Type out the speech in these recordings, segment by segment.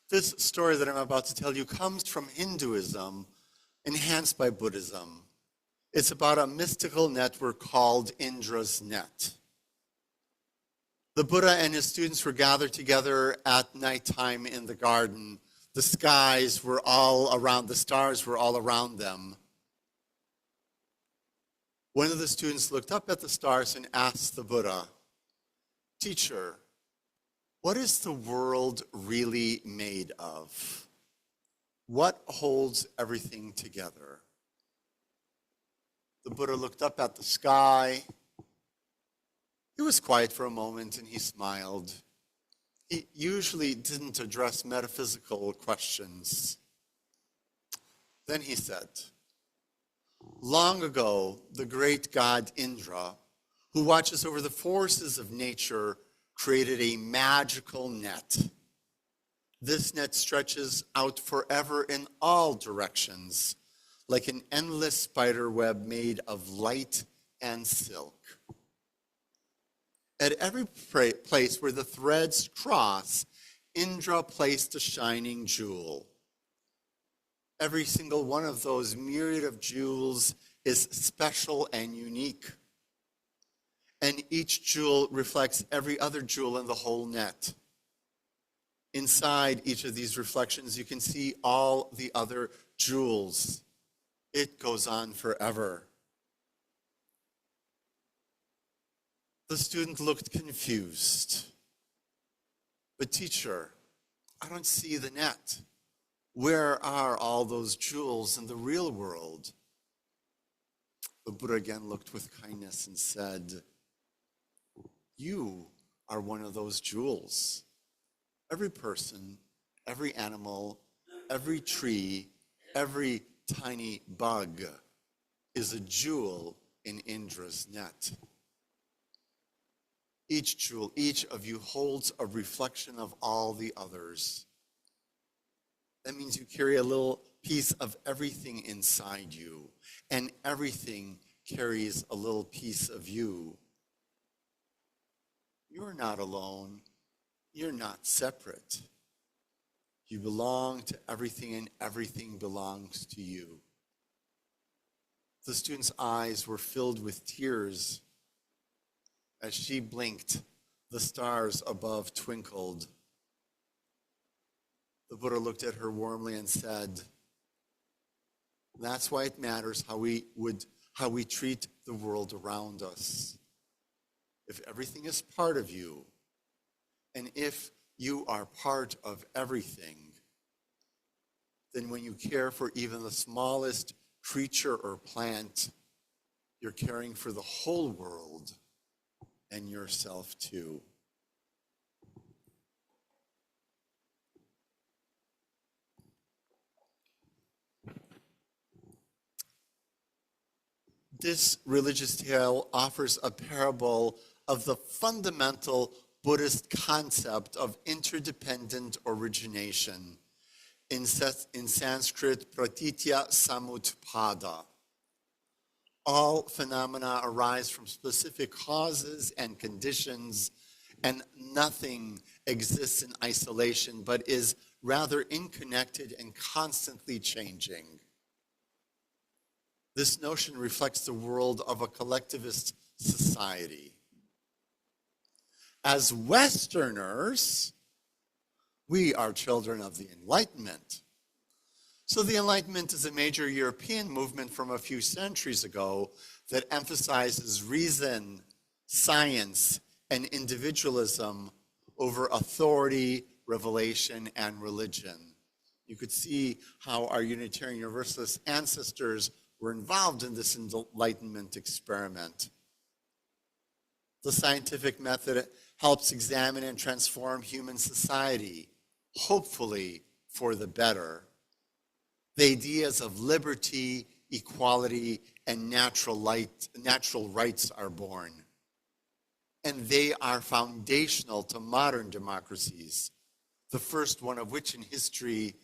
This story that I'm about to tell you comes from Hinduism, enhanced by Buddhism. It's about a mystical network called Indra's Net. The Buddha and his students were gathered together at nighttime in the garden. The skies were all around, the stars were all around them. One of the students looked up at the stars and asked the Buddha, "Teacher, what is the world really made of? What holds everything together?" The Buddha looked up at the sky. He was quiet for a moment and he smiled. He usually didn't address metaphysical questions. Then he said, "Long ago, the great god Indra, who watches over the forces of nature, created a magical net. This net stretches out forever in all directions, like an endless spider web made of light and silk. At every place where the threads cross, Indra placed a shining jewel. Every single one of those myriad of jewels is special and unique. And each jewel reflects every other jewel in the whole net. Inside each of these reflections, you can see all the other jewels. It goes on forever." The student looked confused. "But teacher, I don't see the net. Where are all those jewels in the real world?" The Buddha again looked with kindness and said, "You are one of those jewels. Every person, every animal, every tree, every tiny bug is a jewel in Indra's net. Each jewel, each of you holds a reflection of all the others. That means you carry a little piece of everything inside you, and everything carries a little piece of you. You're not alone. You're not separate. You belong to everything, and everything belongs to you." The student's eyes were filled with tears. As she blinked, the stars above twinkled. The Buddha looked at her warmly and said, "That's why it matters how we treat the world around us. If everything is part of you, and if you are part of everything, then when you care for even the smallest creature or plant, you're caring for the whole world and yourself too." This religious tale offers a parable of the fundamental Buddhist concept of interdependent origination, in Sanskrit pratitya samutpada. All phenomena arise from specific causes and conditions, and nothing exists in isolation, but is rather interconnected and constantly changing. This notion reflects the world of a collectivist society. As Westerners, we are children of the Enlightenment. So the Enlightenment is a major European movement from a few centuries ago that emphasizes reason, science, and individualism over authority, revelation, and religion. You could see how our Unitarian Universalist ancestors were involved in this Enlightenment experiment. The scientific method helps examine and transform human society, hopefully for the better. The ideas of liberty, equality, and natural rights are born. And they are foundational to modern democracies, the first one of which in history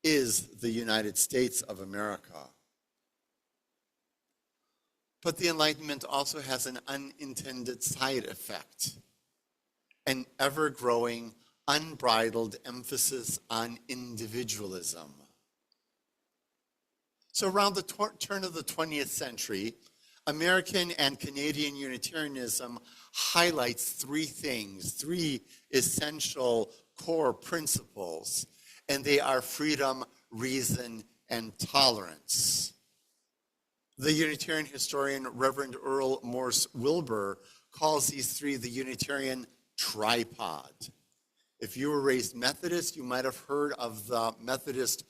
is the United States of America. But the Enlightenment also has an unintended side effect, an ever-growing unbridled emphasis on individualism. So around the turn of the 20th century, American and Canadian Unitarianism highlights three things, three essential core principles, and they are freedom, reason, and tolerance. The Unitarian historian Reverend Earl Morse Wilbur calls these three the Unitarian tripod. If you were raised Methodist, you might have heard of the Methodist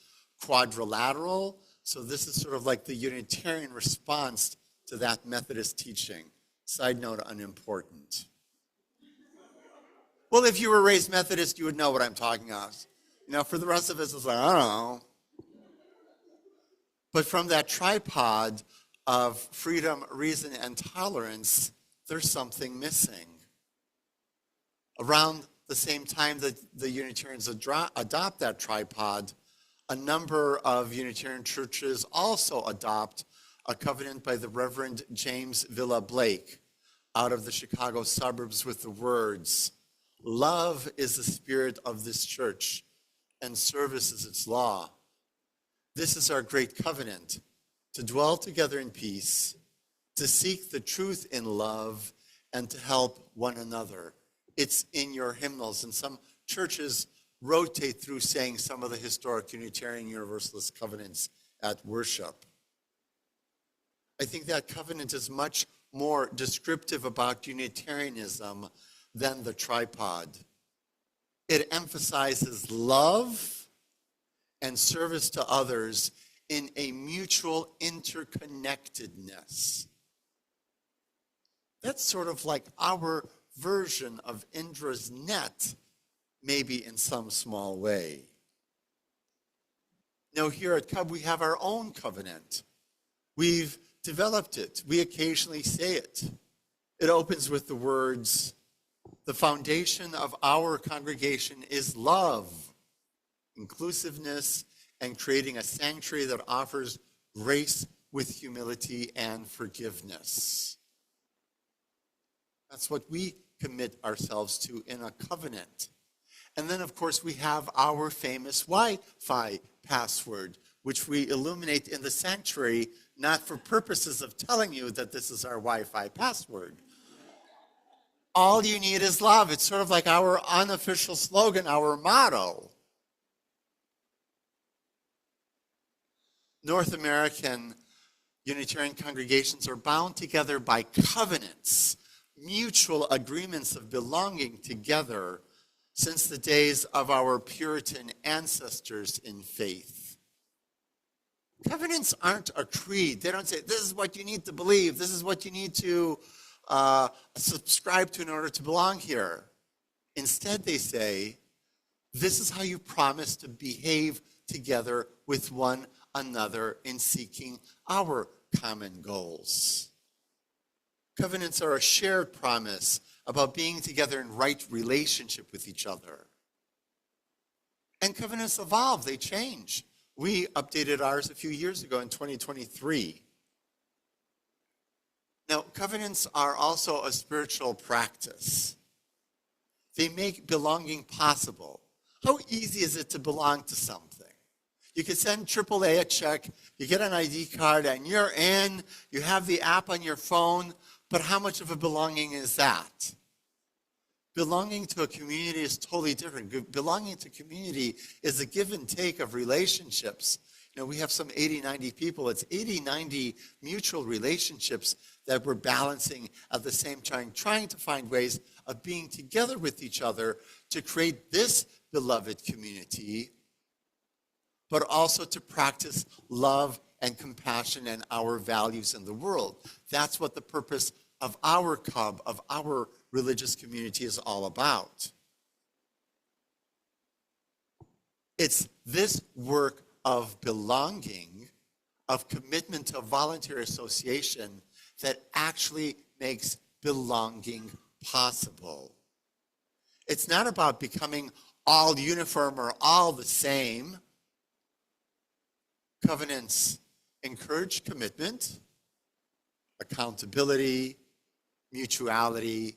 quadrilateral. So this is sort of like the Unitarian response to that Methodist teaching. Side note, unimportant. Well, if you were raised Methodist, you would know what I'm talking about. You know, for the rest of us, it's like, I don't know. But from that tripod of freedom, reason, and tolerance, there's something missing. Around the same time that the Unitarians adopt that tripod, a number of Unitarian churches also adopt a covenant by the Reverend James Villa Blake out of the Chicago suburbs with the words, "Love is the spirit of this church, and service is its law. This is our great covenant, to dwell together in peace, to seek the truth in love, and to help one another." It's in your hymnals, and some churches rotate through saying some of the historic Unitarian Universalist covenants at worship. I think that covenant is much more descriptive about Unitarianism than the tripod. It emphasizes love and service to others in a mutual interconnectedness. That's sort of like our version of Indra's net, maybe in some small way. Now, here at CUUB, we have our own covenant. We've developed it. We occasionally say it. It opens with the words, "The foundation of our congregation is love, inclusiveness, and creating a sanctuary that offers grace with humility and forgiveness." That's what we commit ourselves to in a covenant. And then, of course, we have our famous Wi-Fi password, which we illuminate in the sanctuary, not for purposes of telling you that this is our Wi-Fi password. All you need is love. It's sort of like our unofficial slogan, our motto. North American Unitarian congregations are bound together by covenants, mutual agreements of belonging together since the days of our Puritan ancestors in faith. Covenants aren't a creed. They don't say, this is what you need to believe. This is what you need to subscribe to in order to belong here. Instead, they say, this is how you promise to behave together with one another in seeking our common goals. Covenants are a shared promise about being together in right relationship with each other. And covenants evolve, they change. We updated ours a few years ago in 2023. Now, covenants are also a spiritual practice. They make belonging possible. How easy is it to belong to something? You can send AAA a check, you get an ID card, and you're in, you have the app on your phone, but how much of a belonging is that? Belonging to a community is totally different. Belonging to community is a give and take of relationships. You know, we have some 80, 90 people. It's 80, 90 mutual relationships that we're balancing at the same time, trying to find ways of being together with each other to create this beloved community, but also to practice love and compassion and our values in the world. That's what the purpose of our CUUB, of our religious community is all about. It's this work of belonging, of commitment to voluntary association that actually makes belonging possible. It's not about becoming all uniform or all the same. Covenants encourage commitment, accountability, mutuality,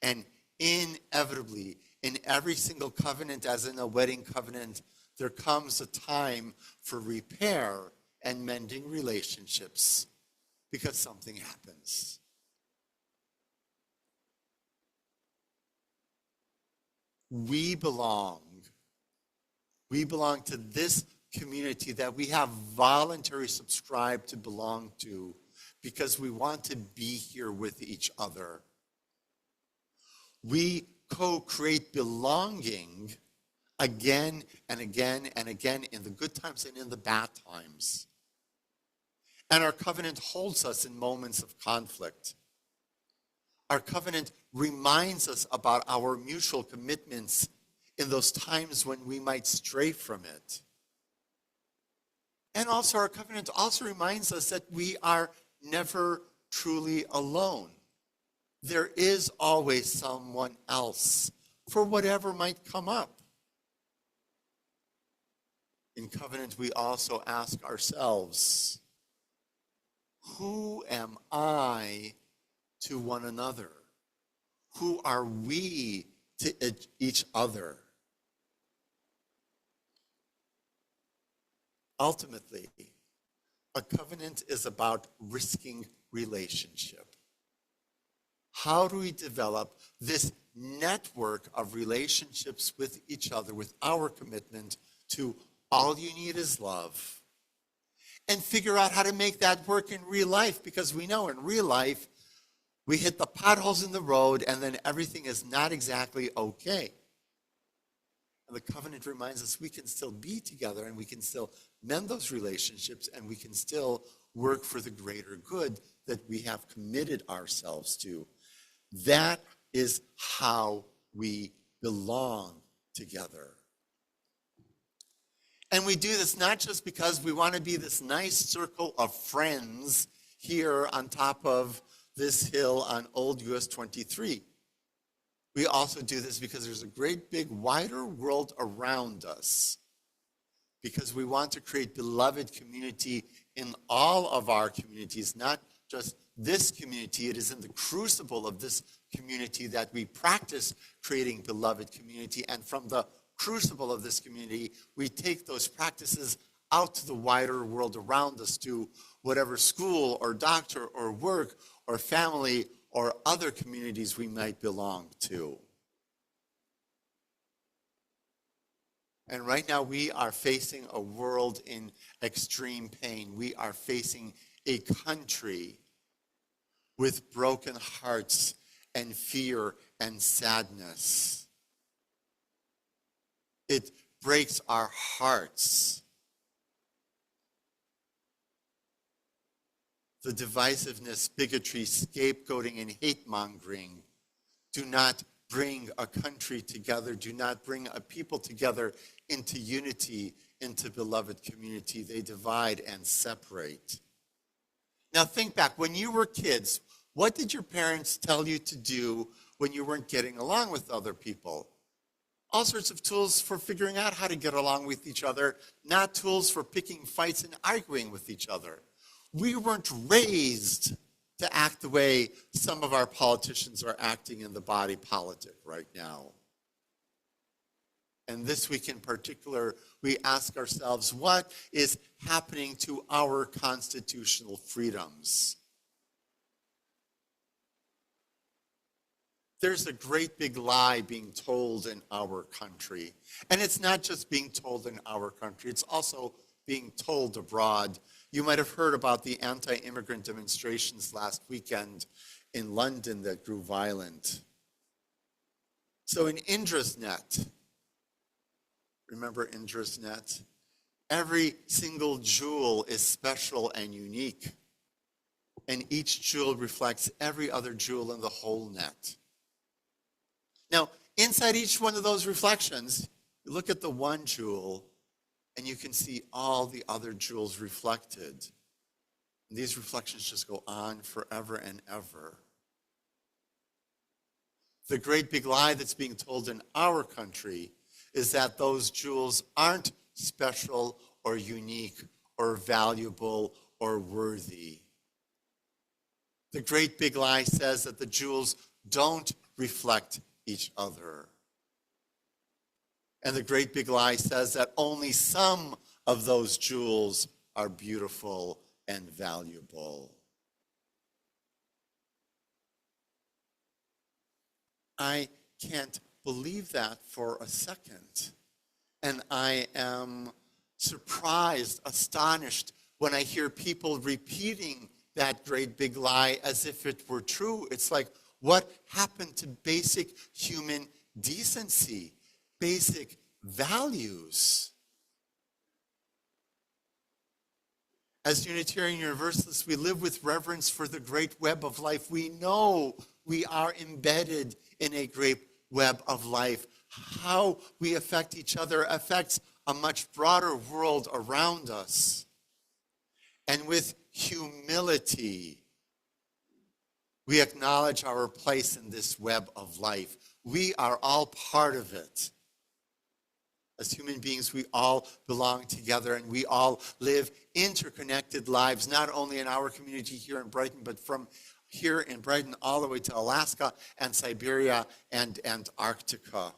and inevitably in every single covenant, as in a wedding covenant, there comes a time for repair and mending relationships because something happens. We belong to this community that we have voluntarily subscribed to belong to because we want to be here with each other. We co-create belonging again and again and again in the good times and in the bad times. And our covenant holds us in moments of conflict. Our covenant reminds us about our mutual commitments in those times when we might stray from it. And also our covenant also reminds us that we are never truly alone. There is always someone else for whatever might come up. In covenant, we also ask ourselves, who am I to one another? Who are we to each other? Ultimately, a covenant is about risking relationship. How do we develop this network of relationships with each other, with our commitment to all you need is love, and figure out how to make that work in real life? Because we know in real life, we hit the potholes in the road and then everything is not exactly okay. And the covenant reminds us we can still be together and we can still mend those relationships and we can still work for the greater good that we have committed ourselves to. That is how we belong together. And we do this not just because we want to be this nice circle of friends here on top of this hill on Old US 23. We also do this because there's a great big wider world around us. Because we want to create beloved community in all of our communities, not just this community. It is in the crucible of this community that we practice creating beloved community. And from the crucible of this community, we take those practices out to the wider world around us, to whatever school or doctor or work or family or other communities we might belong to. And right now we are facing a world in extreme pain. We are facing a country with broken hearts and fear and sadness. It breaks our hearts. The divisiveness, bigotry, scapegoating, and hate-mongering do not bring a country together, do not bring a people together into unity, into beloved community. They divide and separate. Now think back, when you were kids, what did your parents tell you to do when you weren't getting along with other people? All sorts of tools for figuring out how to get along with each other, not tools for picking fights and arguing with each other. We weren't raised to act the way some of our politicians are acting in the body politic right now. And this week in particular, we ask ourselves, what is happening to our constitutional freedoms? There's a great big lie being told in our country. And it's not just being told in our country, it's also being told abroad. You might have heard about the anti-immigrant demonstrations last weekend in London that grew violent. So in Indrasnet, remember Indrasnet? Every single jewel is special and unique. And each jewel reflects every other jewel in the whole net. Now, inside each one of those reflections, you look at the one jewel, and you can see all the other jewels reflected. And these reflections just go on forever and ever. The great big lie that's being told in our country is that those jewels aren't special or unique or valuable or worthy. The great big lie says that the jewels don't reflect each other. And the great big lie says that only some of those jewels are beautiful and valuable. I can't believe that for a second. And I am surprised, astonished, when I hear people repeating that great big lie as if it were true. It's like, what happened to basic human decency, basic values? As Unitarian Universalists, we live with reverence for the great web of life. We know we are embedded in a great web of life. How we affect each other affects a much broader world around us. And with humility, we acknowledge our place in this web of life. We are all part of it. As human beings, we all belong together and we all live interconnected lives, not only in our community here in Brighton, but from here in Brighton all the way to Alaska and Siberia and Antarctica.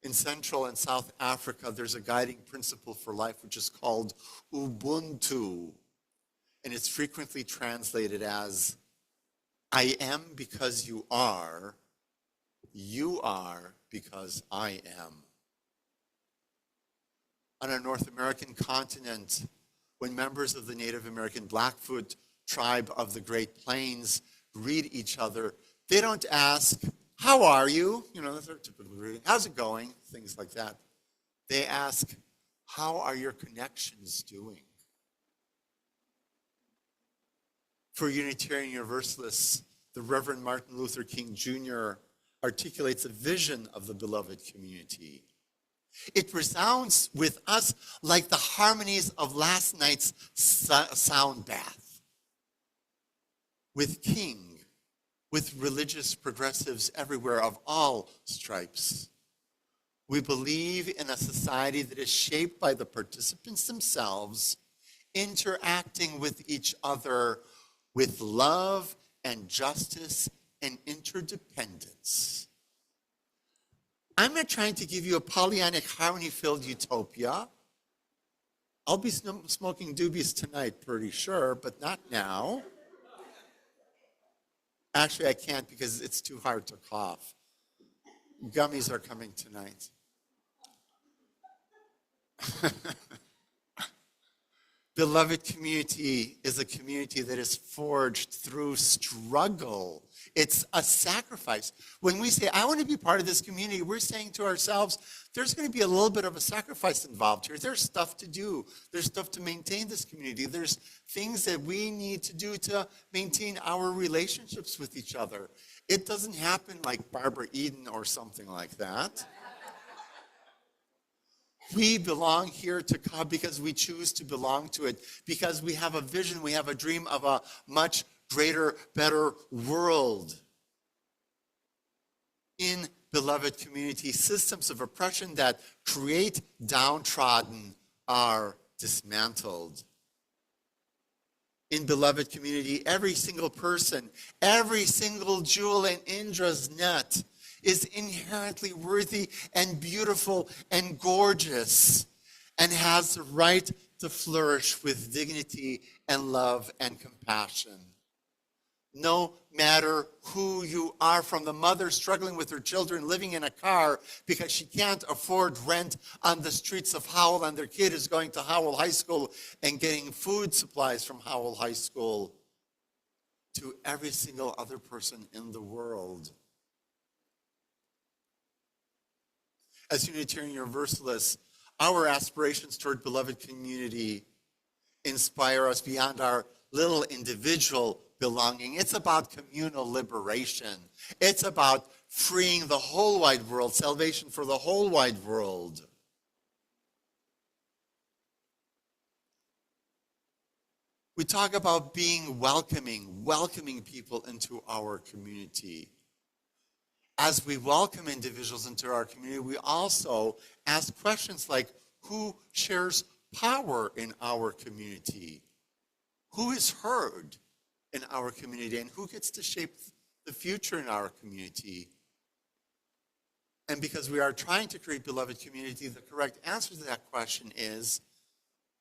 In Central and South Africa, there's a guiding principle for life which is called Ubuntu. And it's frequently translated as, I am because you are because I am. On a North American continent, when members of the Native American Blackfoot tribe of the Great Plains greet each other, they don't ask, how are you? You know, that's our typical greeting. How's it going? Things like that. They ask, how are your connections doing? For Unitarian Universalists, the Reverend Martin Luther King Jr. articulates a vision of the beloved community. It resounds with us like the harmonies of last night's sound bath. With King, with religious progressives everywhere of all stripes, we believe in a society that is shaped by the participants themselves, interacting with each other with love and justice and interdependence. I'm not trying to give you a Pollyannic, harmony-filled utopia. I'll be smoking doobies tonight, pretty sure, but not now. Actually, I can't because it's too hard to cough. Gummies are coming tonight. Beloved community is a community that is forged through struggle. It's a sacrifice. When we say, I want to be part of this community, we're saying to ourselves, there's going to be a little bit of a sacrifice involved here. There's stuff to do. There's stuff to maintain this community. There's things that we need to do to maintain our relationships with each other. It doesn't happen like Barbara Eden or something like that. We belong here to CUUB because we choose to belong to it, because we have a vision, we have a dream of a much greater, better world. In beloved community, systems of oppression that create downtrodden are dismantled. In beloved community, every single person, every single jewel in Indra's net is inherently worthy and beautiful and gorgeous and has the right to flourish with dignity and love and compassion. No matter who you are, from the mother struggling with her children living in a car because she can't afford rent on the streets of Howell and their kid is going to Howell High School and getting food supplies from Howell High School, to every single other person in the world. As Unitarian Universalists, our aspirations toward beloved community inspire us beyond our little individual belonging. It's about communal liberation. It's about freeing the whole wide world, salvation for the whole wide world. We talk about being welcoming people into our community. As we welcome individuals into our community, we also ask questions like, who shares power in our community? Who is heard in our community? And who gets to shape the future in our community? And because we are trying to create beloved community, the correct answer to that question is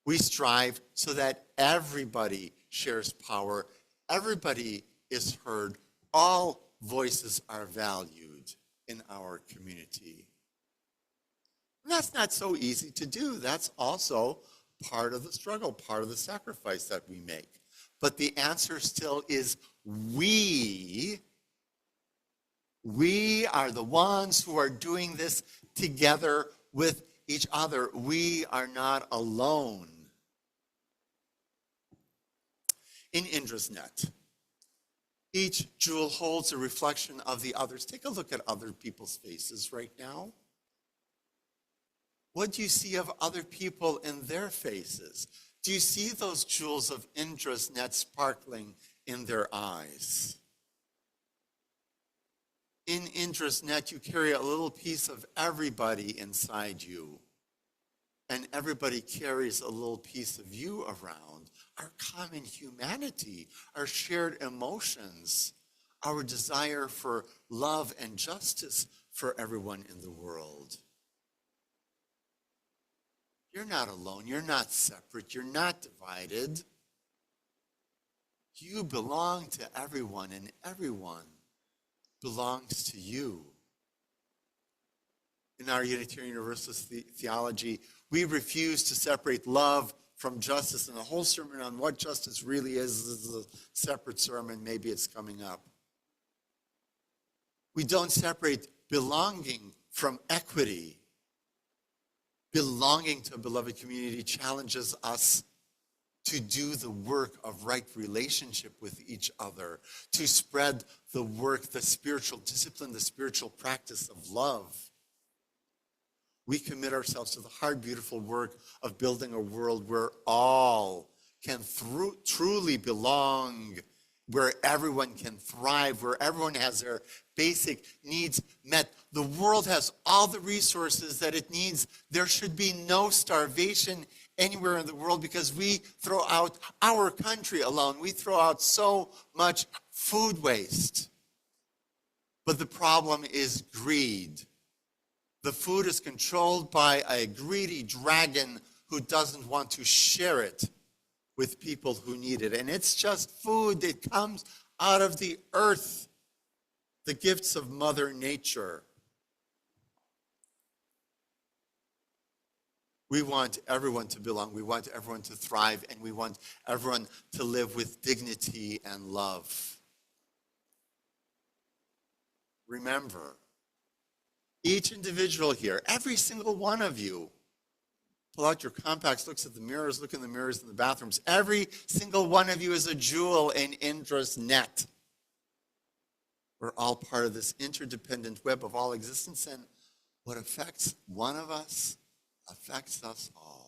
we strive so that everybody shares power, everybody is heard, all voices are valued in our community. And that's not so easy to do. That's also part of the struggle, part of the sacrifice that we make. But the answer still is we are the ones who are doing this together with each other. We are not alone. In IndrasNet, each jewel holds a reflection of the others. Take a look at other people's faces right now. What do you see of other people in their faces? Do you see those jewels of IndrasNet sparkling in their eyes? In IndrasNet, you carry a little piece of everybody inside you. And everybody carries a little piece of you around. Our common humanity, our shared emotions, our desire for love and justice for everyone in the world. You're not alone. You're not separate. You're not divided. You belong to everyone, and everyone belongs to you. In our Unitarian Universalist theology, we refuse to separate love from justice, and the whole sermon on what justice really is a separate sermon. Maybe it's coming up. We don't separate belonging from equity. Belonging to a beloved community challenges us to do the work of right relationship with each other, to spread the work, the spiritual discipline, the spiritual practice of love. We commit ourselves to the hard, beautiful work of building a world where all can truly belong, where everyone can thrive, where everyone has their basic needs met. The world has all the resources that it needs. There should be no starvation anywhere in the world because we throw out our country alone. We throw out so much food waste. But the problem is greed. The food is controlled by a greedy dragon who doesn't want to share it with people who need it. And it's just food that comes out of the earth, the gifts of Mother Nature. We want everyone to belong. We want everyone to thrive, and we want everyone to live with dignity and love. Remember, each individual here, every single one of you, pull out your compacts, look at the mirrors, look in the mirrors in the bathrooms. Every single one of you is a jewel in IndrasNet. We're all part of this interdependent web of all existence, and what affects one of us affects us all.